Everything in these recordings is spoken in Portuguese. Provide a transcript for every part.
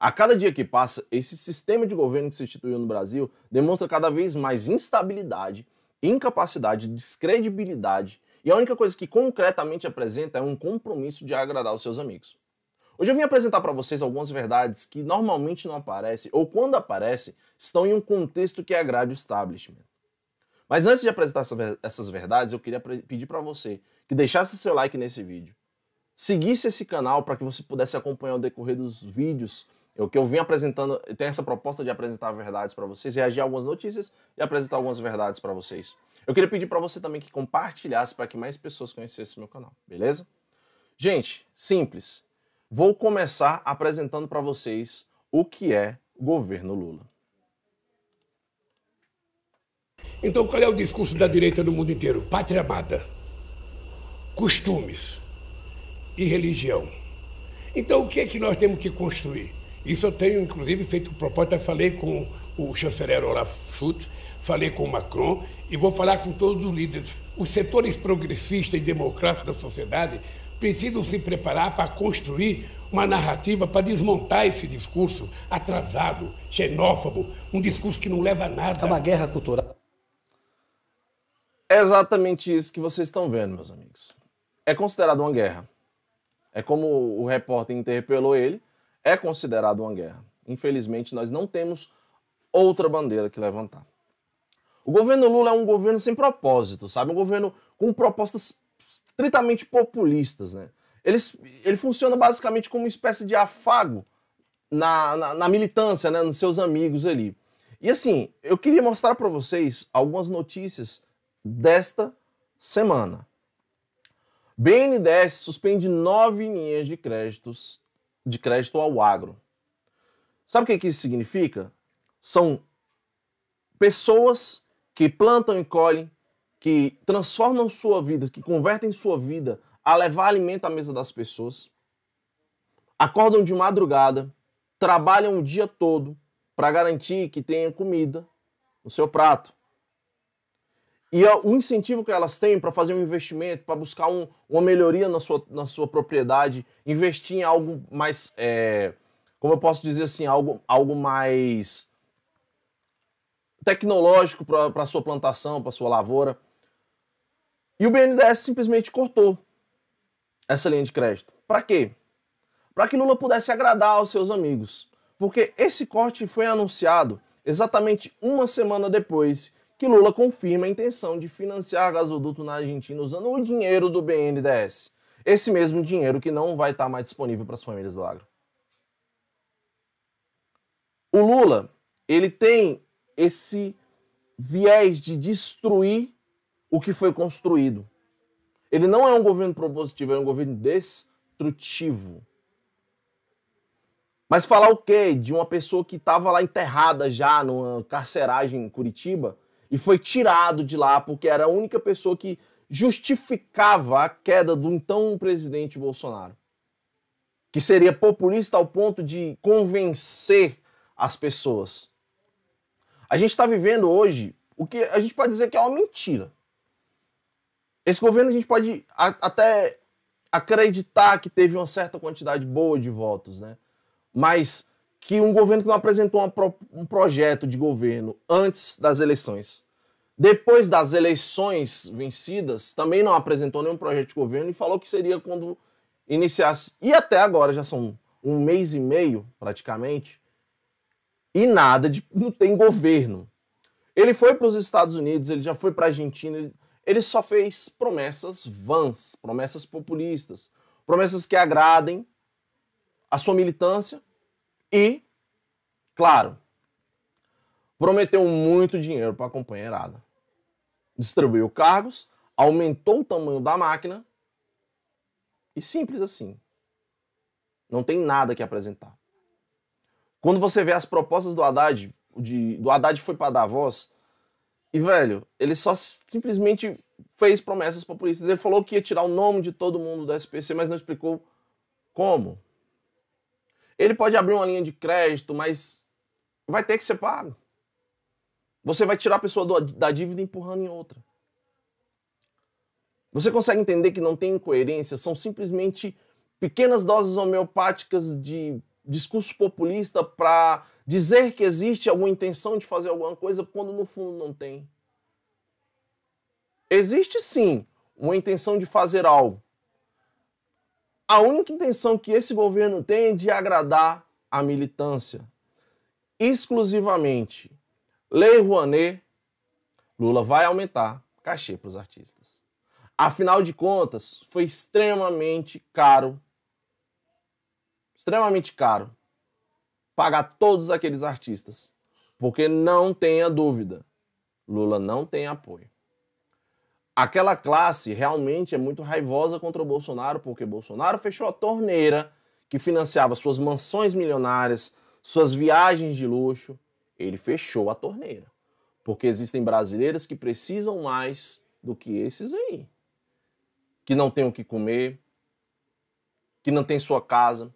A cada dia que passa, esse sistema de governo que se instituiu no Brasil demonstra cada vez mais instabilidade, incapacidade, descredibilidade, e a única coisa que concretamente apresenta é um compromisso de agradar os seus amigos. Hoje eu vim apresentar para vocês algumas verdades que normalmente não aparecem, ou quando aparecem, estão em um contexto que agrade o establishment. Mas antes de apresentar essas verdades, eu queria pedir para você que deixasse seu like nesse vídeo, seguisse esse canal para que você pudesse acompanhar o decorrer dos vídeos, que eu venho apresentando, tem essa proposta de apresentar verdades para vocês, reagir a algumas notícias e apresentar algumas verdades para vocês. Eu queria pedir para você também que compartilhasse para que mais pessoas conhecessem meu canal, beleza? Gente, simples. Vou começar apresentando para vocês o que é o governo Lula. Então, qual é o discurso da direita no mundo inteiro? Pátria amada, costumes e religião. Então, o que é que nós temos que construir? Isso eu tenho, inclusive, feito proposta, falei com o chanceler Olaf Scholz, falei com o Macron e vou falar com todos os líderes. Os setores progressistas e democráticos da sociedade precisam se preparar para construir uma narrativa para desmontar esse discurso atrasado, xenófobo, um discurso que não leva a nada. É uma guerra cultural. É exatamente isso que vocês estão vendo, meus amigos. É considerado uma guerra. É como o repórter interpelou ele, é considerado uma guerra. Infelizmente, nós não temos outra bandeira que levantar. O governo Lula é um governo sem propósito, sabe? Um governo com propostas estritamente populistas, né? Ele funciona basicamente como uma espécie de afago na militância, né? Nos seus amigos ali. E assim, eu queria mostrar para vocês algumas notícias desta semana. BNDES suspende 9 linhas de crédito ao agro. Sabe o que isso significa? São pessoas que plantam e colhem, que transformam sua vida, que convertem sua vida a levar alimento à mesa das pessoas, acordam de madrugada, trabalham o dia todo para garantir que tenha comida no seu prato. E o incentivo que elas têm para fazer um investimento, para buscar uma melhoria na sua propriedade, investir em algo mais, como eu posso dizer assim, algo mais tecnológico para a sua plantação, para a sua lavoura. E o BNDES simplesmente cortou essa linha de crédito. Para quê? Para que Lula pudesse agradar aos seus amigos. Porque esse corte foi anunciado exatamente uma semana depois que Lula confirma a intenção de financiar gasoduto na Argentina usando o dinheiro do BNDES. Esse mesmo dinheiro que não vai estar mais disponível para as famílias do agro. O Lula, ele tem esse viés de destruir o que foi construído. Ele não é um governo propositivo, é um governo destrutivo. Mas falar o quê? De uma pessoa que estava lá enterrada já numa carceragem em Curitiba e foi tirado de lá porque era a única pessoa que justificava a queda do então presidente Bolsonaro. Que seria populista ao ponto de convencer as pessoas. A gente está vivendo hoje o que a gente pode dizer que é uma mentira. Esse governo a gente pode até acreditar que teve uma certa quantidade boa de votos, né? Mas que um governo que não apresentou um projeto de governo antes das eleições, depois das eleições vencidas, também não apresentou nenhum projeto de governo e falou que seria quando iniciasse. E até agora, já são um mês e meio, praticamente, e não tem governo. Ele foi para os Estados Unidos, ele já foi para a Argentina, ele só fez promessas vãs, promessas populistas, promessas que agradem a sua militância e, claro, prometeu muito dinheiro para a companheirada. Distribuiu cargos, aumentou o tamanho da máquina e simples assim. Não tem nada que apresentar. Quando você vê as propostas do Haddad, do Haddad foi para Davos, e, velho, ele só simplesmente fez promessas populistas. Ele falou que ia tirar o nome de todo mundo da SPC, mas não explicou como. Ele pode abrir uma linha de crédito, mas vai ter que ser pago. Você vai tirar a pessoa da dívida empurrando em outra. Você consegue entender que não tem incoerência? São simplesmente pequenas doses homeopáticas de discurso populista para dizer que existe alguma intenção de fazer alguma coisa quando no fundo não tem. Existe sim uma intenção de fazer algo. A única intenção que esse governo tem é de agradar a militância. Exclusivamente. Lei Rouanet, Lula vai aumentar cachê para os artistas. Afinal de contas, foi extremamente caro pagar todos aqueles artistas. Porque não tenha dúvida, Lula não tem apoio. Aquela classe realmente é muito raivosa contra o Bolsonaro, porque Bolsonaro fechou a torneira que financiava suas mansões milionárias, suas viagens de luxo. Ele fechou a torneira. Porque existem brasileiros que precisam mais do que esses aí. Que não tem o que comer, que não tem sua casa.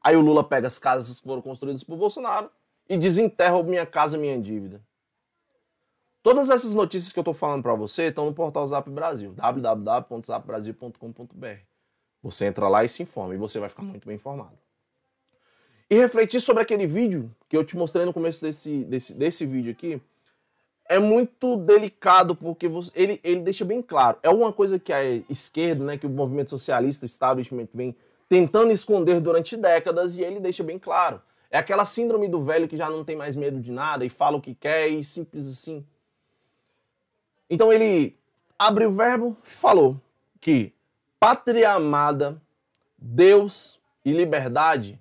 Aí o Lula pega as casas que foram construídas por Bolsonaro e desenterra minha casa, minha dívida. Todas essas notícias que eu estou falando para você estão no portal Zap Brasil, www.zapbrasil.com.br. Você entra lá e se informa, e você vai ficar muito bem informado. E refletir sobre aquele vídeo que eu te mostrei no começo desse vídeo aqui, é muito delicado, porque ele deixa bem claro. É uma coisa que a esquerda, né, que o movimento socialista, o establishment, vem tentando esconder durante décadas, e ele deixa bem claro. É aquela síndrome do velho que já não tem mais medo de nada e fala o que quer e simples assim. Então ele abre o verbo e falou que pátria amada, Deus e liberdade,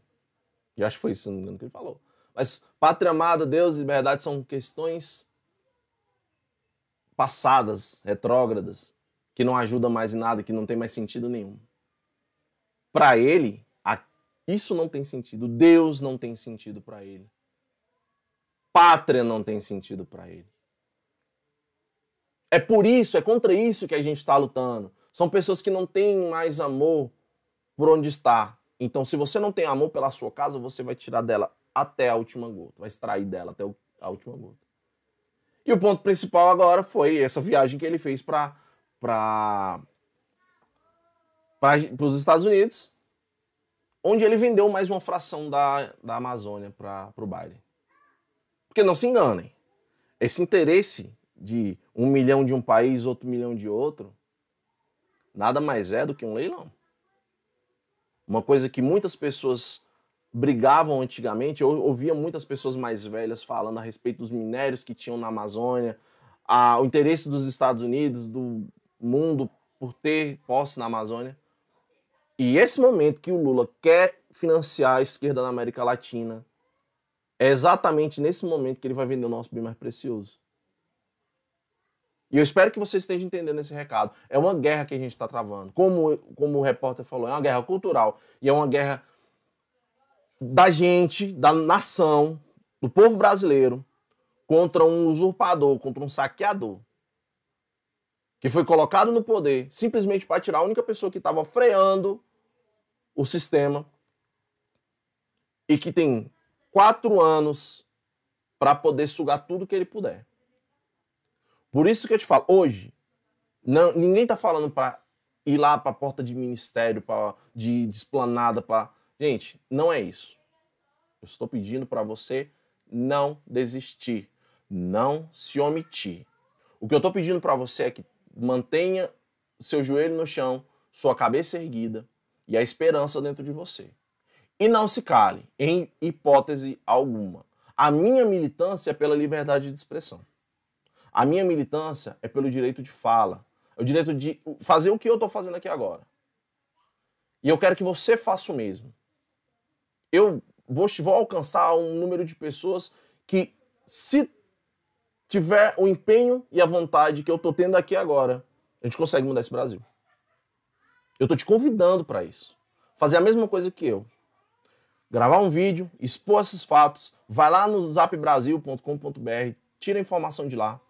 e acho que foi isso, não me engano, que ele falou, mas pátria amada, Deus e liberdade são questões passadas, retrógradas, que não ajudam mais em nada, que não tem mais sentido nenhum. Para ele, isso não tem sentido. Deus não tem sentido para ele. Pátria não tem sentido para ele. É por isso, é contra isso que a gente está lutando. São pessoas que não têm mais amor por onde está. Então, se você não tem amor pela sua casa, você vai tirar dela até a última gota. Vai extrair dela até a última gota. E o ponto principal agora foi essa viagem que ele fez para os Estados Unidos, onde ele vendeu mais uma fração da Amazônia para o baile. Porque não se enganem, esse interesse de 1 milhão de um país, outro milhão de outro, nada mais é do que um leilão. Uma coisa que muitas pessoas brigavam antigamente, eu ouvia muitas pessoas mais velhas falando a respeito dos minérios que tinham na Amazônia, o interesse dos Estados Unidos, do mundo por ter posse na Amazônia. E esse momento que o Lula quer financiar a esquerda na América Latina, é exatamente nesse momento que ele vai vender o nosso bem mais precioso. E eu espero que você esteja entendendo esse recado. É uma guerra que a gente está travando. Como o repórter falou, é uma guerra cultural. E é uma guerra da gente, da nação, do povo brasileiro, contra um usurpador, contra um saqueador, que foi colocado no poder simplesmente para tirar a única pessoa que estava freando o sistema e que tem 4 anos para poder sugar tudo que ele puder. Por isso que eu te falo, hoje, ninguém está falando para ir lá para a porta de ministério, de esplanada, Gente, não é isso. Eu estou pedindo para você não desistir, não se omitir. O que eu estou pedindo para você é que mantenha seu joelho no chão, sua cabeça erguida e a esperança dentro de você. E não se cale, em hipótese alguma. A minha militância é pela liberdade de expressão. A minha militância é pelo direito de fala. É o direito de fazer o que eu estou fazendo aqui agora. E eu quero que você faça o mesmo. Eu vou alcançar um número de pessoas que, se tiver o empenho e a vontade que eu estou tendo aqui agora, a gente consegue mudar esse Brasil. Eu estou te convidando para isso. Fazer a mesma coisa que eu. Gravar um vídeo, expor esses fatos, vai lá no zapbrasil.com.br, tira a informação de lá.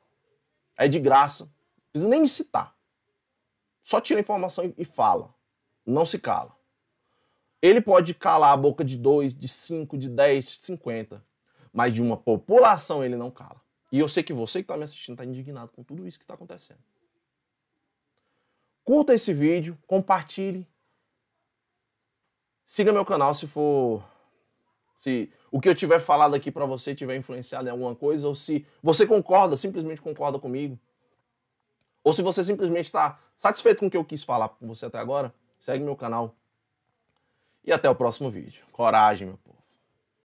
É de graça. Não precisa nem me citar. Só tira a informação e fala. Não se cala. Ele pode calar a boca de 2, de 5, de 10, de 50. Mas de uma população ele não cala. E eu sei que você que está me assistindo está indignado com tudo isso que está acontecendo. Curta esse vídeo, compartilhe. Siga meu canal se for Se o que eu tiver falado aqui para você tiver influenciado em alguma coisa, ou se você concorda, simplesmente concorda comigo. Ou se você simplesmente está satisfeito com o que eu quis falar com você até agora, segue meu canal. E até o próximo vídeo. Coragem, meu povo.